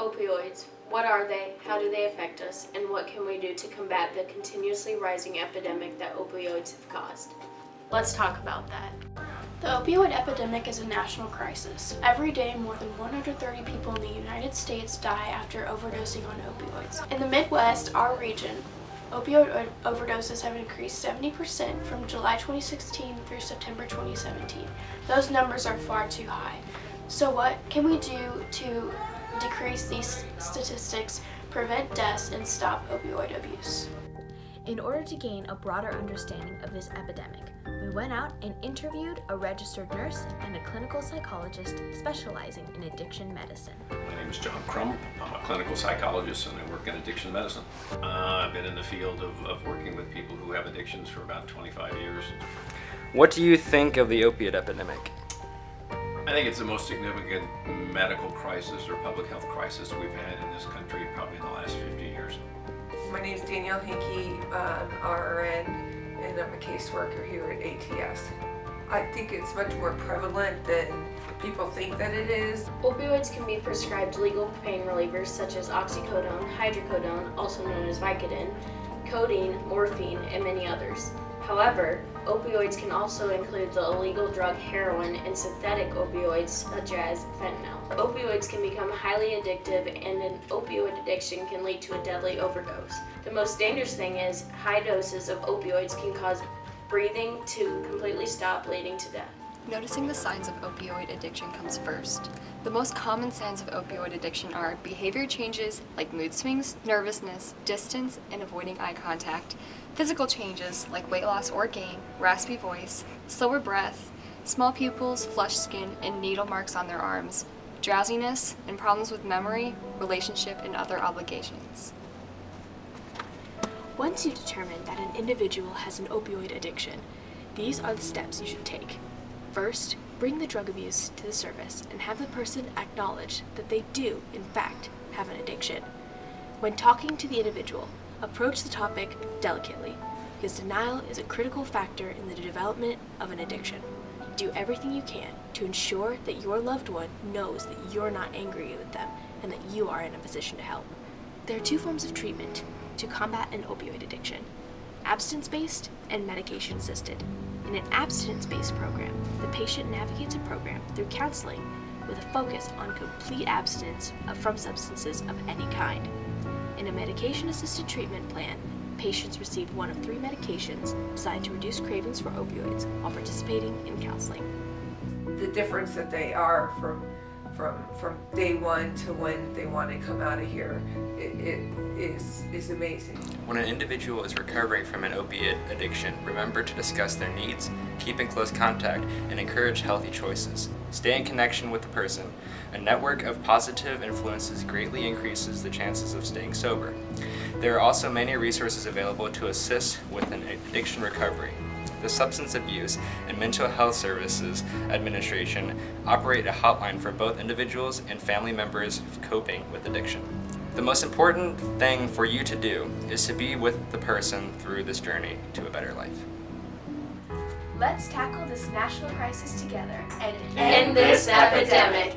Opioids. What are they? How do they affect us? And what can we do to combat the continuously rising epidemic that opioids have caused? Let's talk about that. The opioid epidemic is a national crisis. Every day, more than 130 people in the United States die after overdosing on opioids. In the Midwest, our region, opioid overdoses have increased 70% from July 2016 through September 2017. Those numbers are far too high. So what can we do to decrease these statistics, prevent deaths, and stop opioid abuse? In order to gain a broader understanding of this epidemic, we went out and interviewed a registered nurse and a clinical psychologist specializing in addiction medicine. My name is John Crum. I'm a clinical psychologist and I work in addiction medicine. I've been in the field of working with people who have addictions for about 25 years. What do you think of the opiate epidemic? I think it's the most significant medical crisis or public health crisis we've had in this country probably in the last 50 years. My name is Natalie Loveridge, RN, and I'm a caseworker here at ATS. I think it's much more prevalent than people think that it is. Opioids can be prescribed legal pain relievers such as Oxycodone, Hydrocodone, also known as Vicodin, Codeine, Morphine, and many others. However, opioids can also include the illegal drug heroin and synthetic opioids such as fentanyl. Opioids can become highly addictive, and an opioid addiction can lead to a deadly overdose. The most dangerous thing is high doses of opioids can cause breathing to completely stop, leading to death. Noticing the signs of opioid addiction comes first. The most common signs of opioid addiction are behavior changes like mood swings, nervousness, distance, and avoiding eye contact, physical changes like weight loss or gain, raspy voice, slower breath, small pupils, flushed skin, and needle marks on their arms, drowsiness, and problems with memory, relationship, and other obligations. Once you determine that an individual has an opioid addiction, these are the steps you should take. First, bring the drug abuse to the surface and have the person acknowledge that they do, in fact, have an addiction. When talking to the individual, approach the topic delicately, because denial is a critical factor in the development of an addiction. Do everything you can to ensure that your loved one knows that you're not angry with them and that you are in a position to help. There are two forms of treatment to combat an opioid addiction: abstinence-based and medication-assisted. In an abstinence-based program, the patient navigates a program through counseling with a focus on complete abstinence from substances of any kind. In a medication-assisted treatment plan, patients receive one of 3 medications designed to reduce cravings for opioids while participating in counseling. The difference that they are from day one to when they want to come out of here, it is amazing. When an individual is recovering from an opiate addiction, remember to discuss their needs, keep in close contact, and encourage healthy choices. Stay in connection with the person. A network of positive influences greatly increases the chances of staying sober. There are also many resources available to assist with an addiction recovery. The Substance Abuse and Mental Health Services Administration operate a hotline for both individuals and family members coping with addiction. The most important thing for you to do is to be with the person through this journey to a better life. Let's tackle this national crisis together and End this epidemic.